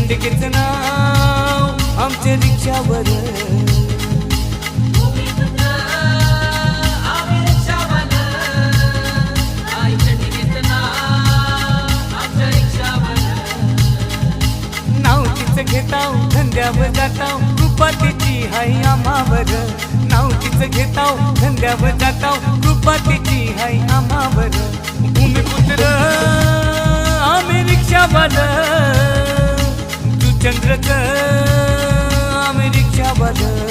झेंडकेच नाव आमच्या रिक्षावर नाव तिचं घेताव धंद्यावर जाताव कृपा तिची हाय आम्हावर नाव तिचं घेताव धंद्यावर जाताव कृपा तिची हाय आम्हावर भूमिपुत्र आम्ही रिक्षावाला तू चंद्रच आम्ही रिक्षावाला